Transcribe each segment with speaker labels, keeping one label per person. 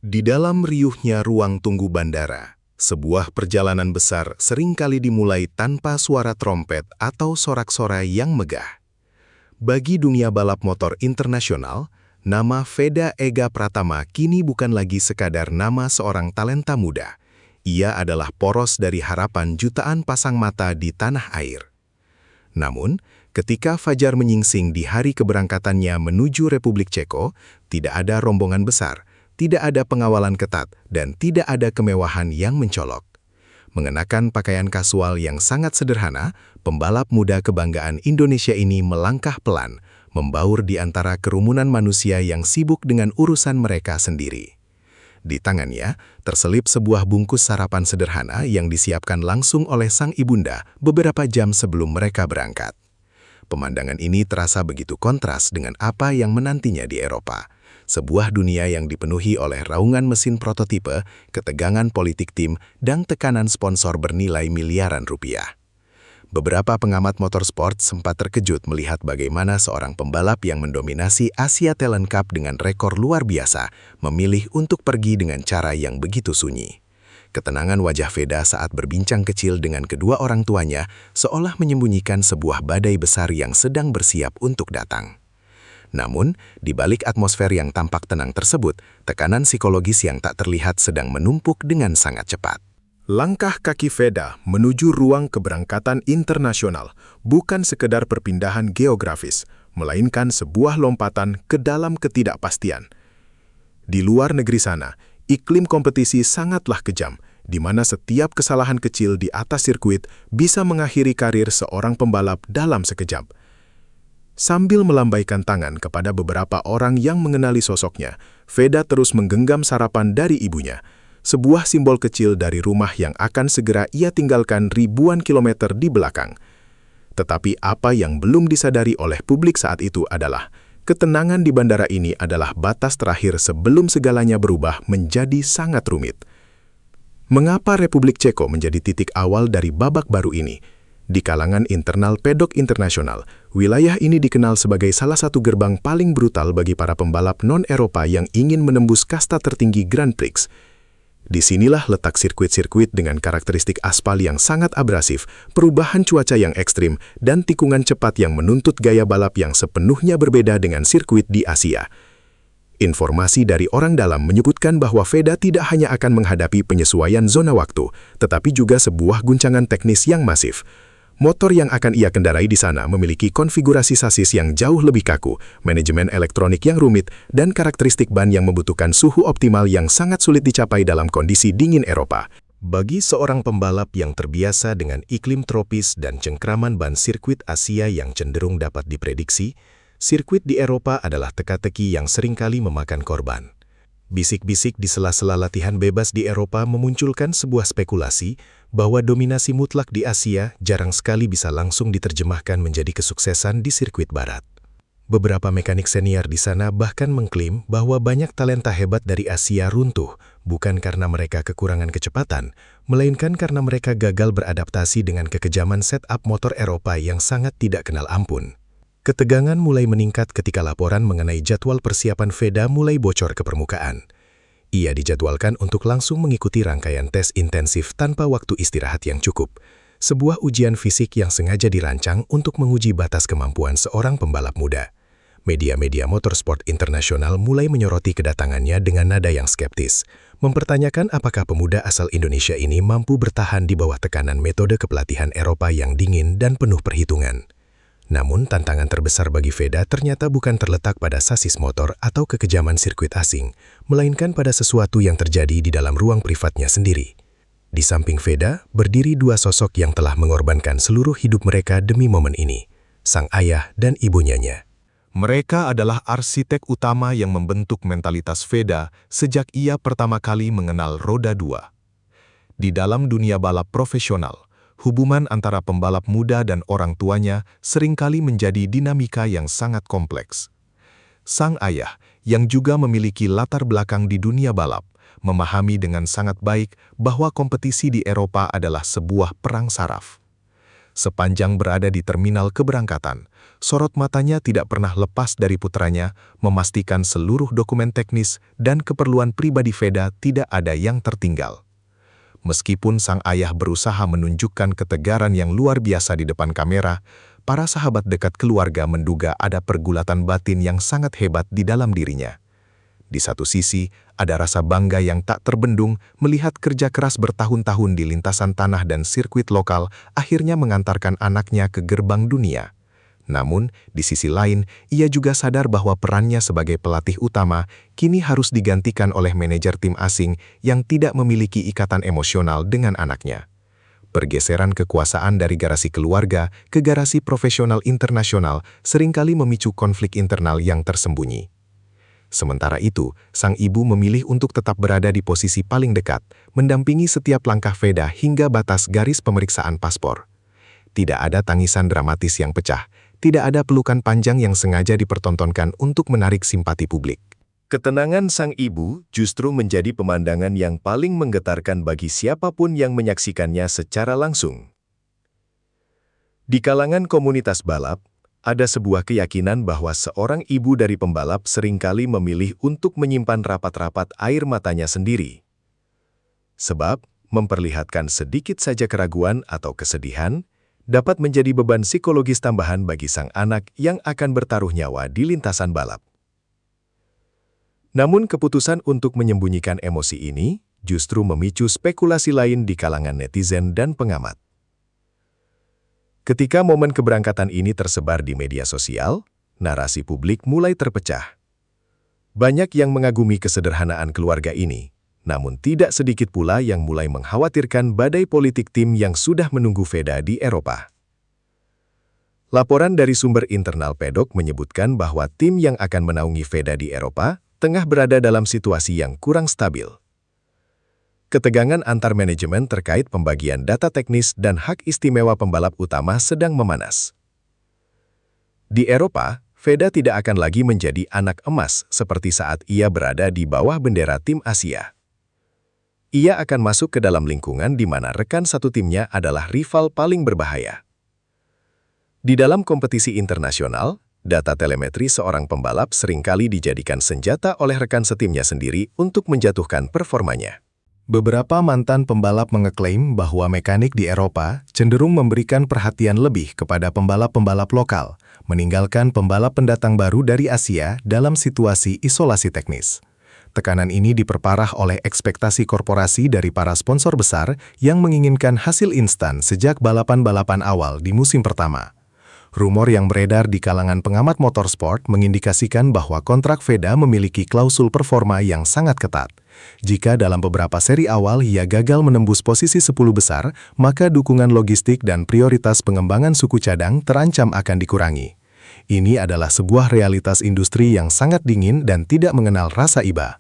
Speaker 1: Di dalam riuhnya ruang tunggu bandara, sebuah perjalanan besar seringkali dimulai tanpa suara trompet atau sorak-sorai yang megah. Bagi dunia balap motor internasional, nama Veda Ega Pratama kini bukan lagi sekadar nama seorang talenta muda. Ia adalah poros dari harapan jutaan pasang mata di tanah air. Namun, ketika fajar menyingsing di hari keberangkatannya menuju Republik Ceko, tidak ada rombongan besar, tidak ada pengawalan ketat, dan tidak ada kemewahan yang mencolok. Mengenakan pakaian kasual yang sangat sederhana, pembalap muda kebanggaan Indonesia ini melangkah pelan, membaur di antara kerumunan manusia yang sibuk dengan urusan mereka sendiri. Di tangannya, terselip sebuah bungkus sarapan sederhana yang disiapkan langsung oleh sang ibunda beberapa jam sebelum mereka berangkat. Pemandangan ini terasa begitu kontras dengan apa yang menantinya di Eropa. Sebuah dunia yang dipenuhi oleh raungan mesin prototipe, ketegangan politik tim, dan tekanan sponsor bernilai miliaran rupiah. Beberapa pengamat motorsport sempat terkejut melihat bagaimana seorang pembalap yang mendominasi Asia Talent Cup dengan rekor luar biasa memilih untuk pergi dengan cara yang begitu sunyi. Ketenangan wajah Veda saat berbincang kecil dengan kedua orang tuanya seolah menyembunyikan sebuah badai besar yang sedang bersiap untuk datang. Namun, di balik atmosfer yang tampak tenang tersebut, tekanan psikologis yang tak terlihat sedang menumpuk dengan sangat cepat. Langkah kaki Veda menuju ruang keberangkatan internasional bukan sekedar perpindahan geografis, melainkan sebuah lompatan ke dalam ketidakpastian. Di luar negeri sana, iklim kompetisi sangatlah kejam, di mana setiap kesalahan kecil di atas sirkuit bisa mengakhiri karir seorang pembalap dalam sekejap. Sambil melambaikan tangan kepada beberapa orang yang mengenali sosoknya, Veda terus menggenggam sarapan dari ibunya, sebuah simbol kecil dari rumah yang akan segera ia tinggalkan ribuan kilometer di belakang. Tetapi apa yang belum disadari oleh publik saat itu adalah, ketenangan di bandara ini adalah batas terakhir sebelum segalanya berubah menjadi sangat rumit. Mengapa Republik Ceko menjadi titik awal dari babak baru ini? Di kalangan internal pedok internasional, wilayah ini dikenal sebagai salah satu gerbang paling brutal bagi para pembalap non-Eropa yang ingin menembus kasta tertinggi Grand Prix. Disinilah letak sirkuit-sirkuit dengan karakteristik aspal yang sangat abrasif, perubahan cuaca yang ekstrim, dan tikungan cepat yang menuntut gaya balap yang sepenuhnya berbeda dengan sirkuit di Asia. Informasi dari orang dalam menyebutkan bahwa Veda tidak hanya akan menghadapi penyesuaian zona waktu, tetapi juga sebuah guncangan teknis yang masif. Motor yang akan ia kendarai di sana memiliki konfigurasi sasis yang jauh lebih kaku, manajemen elektronik yang rumit, dan karakteristik ban yang membutuhkan suhu optimal yang sangat sulit dicapai dalam kondisi dingin Eropa. Bagi seorang pembalap yang terbiasa dengan iklim tropis dan cengkraman ban sirkuit Asia yang cenderung dapat diprediksi, sirkuit di Eropa adalah teka-teki yang seringkali memakan korban. Bisik-bisik di sela-sela latihan bebas di Eropa memunculkan sebuah spekulasi bahwa dominasi mutlak di Asia jarang sekali bisa langsung diterjemahkan menjadi kesuksesan di sirkuit barat. Beberapa mekanik senior di sana bahkan mengklaim bahwa banyak talenta hebat dari Asia runtuh bukan karena mereka kekurangan kecepatan, melainkan karena mereka gagal beradaptasi dengan kekejaman setup motor Eropa yang sangat tidak kenal ampun. Ketegangan mulai meningkat ketika laporan mengenai jadwal persiapan Veda mulai bocor ke permukaan. Ia dijadwalkan untuk langsung mengikuti rangkaian tes intensif tanpa waktu istirahat yang cukup, sebuah ujian fisik yang sengaja dirancang untuk menguji batas kemampuan seorang pembalap muda. Media-media motorsport internasional mulai menyoroti kedatangannya dengan nada yang skeptis, mempertanyakan apakah pemuda asal Indonesia ini mampu bertahan di bawah tekanan metode kepelatihan Eropa yang dingin dan penuh perhitungan. Namun, tantangan terbesar bagi Veda ternyata bukan terletak pada sasis motor atau kekejaman sirkuit asing, melainkan pada sesuatu yang terjadi di dalam ruang privatnya sendiri. Di samping Veda, berdiri dua sosok yang telah mengorbankan seluruh hidup mereka demi momen ini, sang ayah dan ibunyanya. Mereka adalah arsitek utama yang membentuk mentalitas Veda sejak ia pertama kali mengenal roda dua. Di dalam dunia balap profesional, hubungan antara pembalap muda dan orang tuanya seringkali menjadi dinamika yang sangat kompleks. Sang ayah, yang juga memiliki latar belakang di dunia balap, memahami dengan sangat baik bahwa kompetisi di Eropa adalah sebuah perang saraf. Sepanjang berada di terminal keberangkatan, sorot matanya tidak pernah lepas dari putranya, memastikan seluruh dokumen teknis dan keperluan pribadi Veda tidak ada yang tertinggal. Meskipun sang ayah berusaha menunjukkan ketegaran yang luar biasa di depan kamera, para sahabat dekat keluarga menduga ada pergulatan batin yang sangat hebat di dalam dirinya. Di satu sisi, ada rasa bangga yang tak terbendung melihat kerja keras bertahun-tahun di lintasan tanah dan sirkuit lokal akhirnya mengantarkan anaknya ke gerbang dunia. Namun, di sisi lain, ia juga sadar bahwa perannya sebagai pelatih utama kini harus digantikan oleh manajer tim asing yang tidak memiliki ikatan emosional dengan anaknya. Pergeseran kekuasaan dari garasi keluarga ke garasi profesional internasional seringkali memicu konflik internal yang tersembunyi. Sementara itu, sang ibu memilih untuk tetap berada di posisi paling dekat, mendampingi setiap langkah Veda hingga batas garis pemeriksaan paspor. Tidak ada tangisan dramatis yang pecah, tidak ada pelukan panjang yang sengaja dipertontonkan untuk menarik simpati publik. Ketenangan sang ibu justru menjadi pemandangan yang paling menggetarkan bagi siapapun yang menyaksikannya secara langsung. Di kalangan komunitas balap, ada sebuah keyakinan bahwa seorang ibu dari pembalap seringkali memilih untuk menyimpan rapat-rapat air matanya sendiri. Sebab, memperlihatkan sedikit saja keraguan atau kesedihan, dapat menjadi beban psikologis tambahan bagi sang anak yang akan bertaruh nyawa di lintasan balap. Namun keputusan untuk menyembunyikan emosi ini justru memicu spekulasi lain di kalangan netizen dan pengamat. Ketika momen keberangkatan ini tersebar di media sosial, narasi publik mulai terpecah. Banyak yang mengagumi kesederhanaan keluarga ini, namun tidak sedikit pula yang mulai mengkhawatirkan badai politik tim yang sudah menunggu Veda di Eropa. Laporan dari sumber internal Pedok menyebutkan bahwa tim yang akan menaungi Veda di Eropa tengah berada dalam situasi yang kurang stabil. Ketegangan antar manajemen terkait pembagian data teknis dan hak istimewa pembalap utama sedang memanas. Di Eropa, Veda tidak akan lagi menjadi anak emas seperti saat ia berada di bawah bendera tim Asia. Ia akan masuk ke dalam lingkungan di mana rekan satu timnya adalah rival paling berbahaya. Di dalam kompetisi internasional, data telemetri seorang pembalap seringkali dijadikan senjata oleh rekan setimnya sendiri untuk menjatuhkan performanya. Beberapa mantan pembalap mengeklaim bahwa mekanik di Eropa cenderung memberikan perhatian lebih kepada pembalap-pembalap lokal, meninggalkan pembalap pendatang baru dari Asia dalam situasi isolasi teknis. Tekanan ini diperparah oleh ekspektasi korporasi dari para sponsor besar yang menginginkan hasil instan sejak balapan-balapan awal di musim pertama. Rumor yang beredar di kalangan pengamat motorsport mengindikasikan bahwa kontrak Veda memiliki klausul performa yang sangat ketat. Jika dalam beberapa seri awal ia gagal menembus posisi 10 besar, maka dukungan logistik dan prioritas pengembangan suku cadang terancam akan dikurangi. Ini adalah sebuah realitas industri yang sangat dingin dan tidak mengenal rasa iba.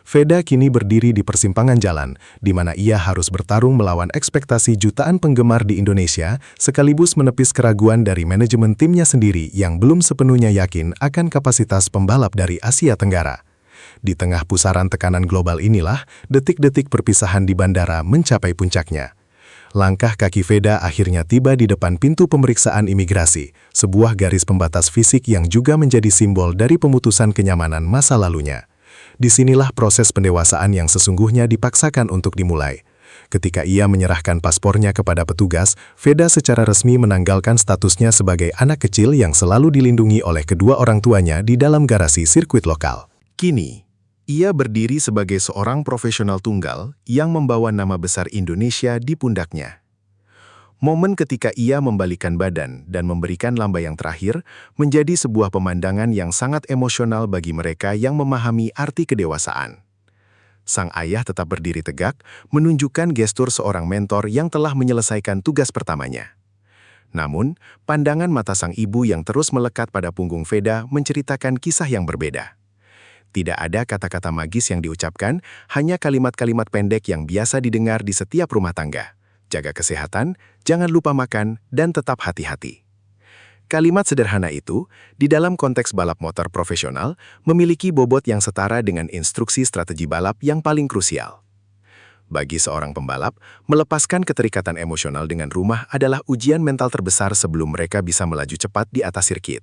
Speaker 1: Veda kini berdiri di persimpangan jalan, di mana ia harus bertarung melawan ekspektasi jutaan penggemar di Indonesia, sekaligus menepis keraguan dari manajemen timnya sendiri yang belum sepenuhnya yakin akan kapasitas pembalap dari Asia Tenggara. Di tengah pusaran tekanan global inilah, detik-detik perpisahan di bandara mencapai puncaknya. Langkah kaki Veda akhirnya tiba di depan pintu pemeriksaan imigrasi, sebuah garis pembatas fisik yang juga menjadi simbol dari pemutusan kenyamanan masa lalunya. Disinilah proses pendewasaan yang sesungguhnya dipaksakan untuk dimulai. Ketika ia menyerahkan paspornya kepada petugas, Veda secara resmi menanggalkan statusnya sebagai anak kecil yang selalu dilindungi oleh kedua orang tuanya di dalam garasi sirkuit lokal. Kini, ia berdiri sebagai seorang profesional tunggal yang membawa nama besar Indonesia di pundaknya. Momen ketika ia membalikkan badan dan memberikan lamba yang terakhir menjadi sebuah pemandangan yang sangat emosional bagi mereka yang memahami arti kedewasaan. Sang ayah tetap berdiri tegak, menunjukkan gestur seorang mentor yang telah menyelesaikan tugas pertamanya. Namun, pandangan mata sang ibu yang terus melekat pada punggung Veda menceritakan kisah yang berbeda. Tidak ada kata-kata magis yang diucapkan, hanya kalimat-kalimat pendek yang biasa didengar di setiap rumah tangga. Jaga kesehatan, jangan lupa makan, dan tetap hati-hati. Kalimat sederhana itu, di dalam konteks balap motor profesional, memiliki bobot yang setara dengan instruksi strategi balap yang paling krusial. Bagi seorang pembalap, melepaskan keterikatan emosional dengan rumah adalah ujian mental terbesar sebelum mereka bisa melaju cepat di atas sirkuit.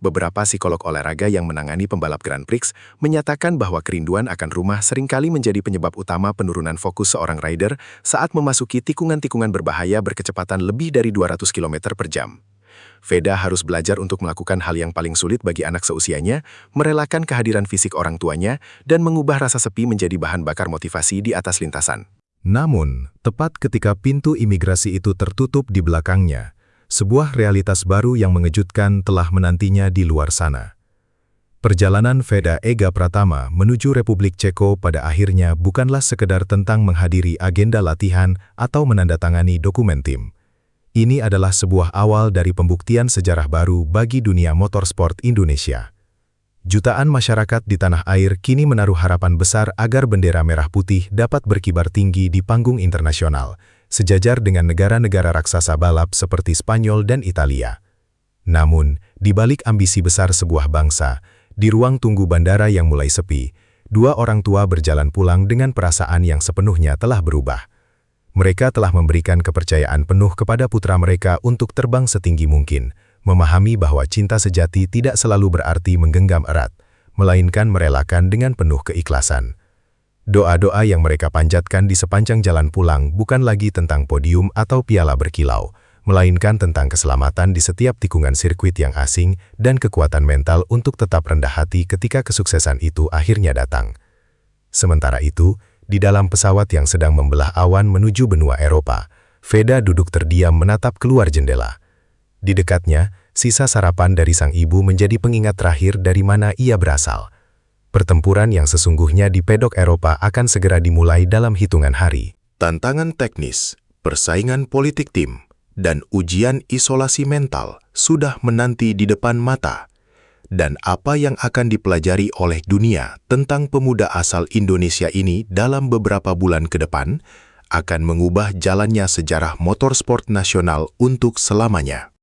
Speaker 1: Beberapa psikolog olahraga yang menangani pembalap Grand Prix menyatakan bahwa kerinduan akan rumah seringkali menjadi penyebab utama penurunan fokus seorang rider saat memasuki tikungan-tikungan berbahaya berkecepatan lebih dari 200 km per jam. Veda harus belajar untuk melakukan hal yang paling sulit bagi anak seusianya, merelakan kehadiran fisik orang tuanya, dan mengubah rasa sepi menjadi bahan bakar motivasi di atas lintasan. Namun, tepat ketika pintu imigrasi itu tertutup di belakangnya, sebuah realitas baru yang mengejutkan telah menantinya di luar sana. Perjalanan Veda Ega Pratama menuju Republik Ceko pada akhirnya bukanlah sekedar tentang menghadiri agenda latihan atau menandatangani dokumen tim. Ini adalah sebuah awal dari pembuktian sejarah baru bagi dunia motorsport Indonesia. Jutaan masyarakat di tanah air kini menaruh harapan besar agar bendera merah putih dapat berkibar tinggi di panggung internasional, sejajar dengan negara-negara raksasa balap seperti Spanyol dan Italia. Namun, di balik ambisi besar sebuah bangsa, di ruang tunggu bandara yang mulai sepi, dua orang tua berjalan pulang dengan perasaan yang sepenuhnya telah berubah. Mereka telah memberikan kepercayaan penuh kepada putra mereka untuk terbang setinggi mungkin, memahami bahwa cinta sejati tidak selalu berarti menggenggam erat, melainkan merelakan dengan penuh keikhlasan. Doa-doa yang mereka panjatkan di sepanjang jalan pulang bukan lagi tentang podium atau piala berkilau, melainkan tentang keselamatan di setiap tikungan sirkuit yang asing dan kekuatan mental untuk tetap rendah hati ketika kesuksesan itu akhirnya datang. Sementara itu, di dalam pesawat yang sedang membelah awan menuju benua Eropa, Veda duduk terdiam menatap keluar jendela. Di dekatnya, sisa sarapan dari sang ibu menjadi pengingat terakhir dari mana ia berasal. Pertempuran yang sesungguhnya di pedok Eropa akan segera dimulai dalam hitungan hari. Tantangan teknis, persaingan politik tim, dan ujian isolasi mental sudah menanti di depan mata. Dan apa yang akan dipelajari oleh dunia tentang pemuda asal Indonesia ini dalam beberapa bulan ke depan akan mengubah jalannya sejarah motorsport nasional untuk selamanya.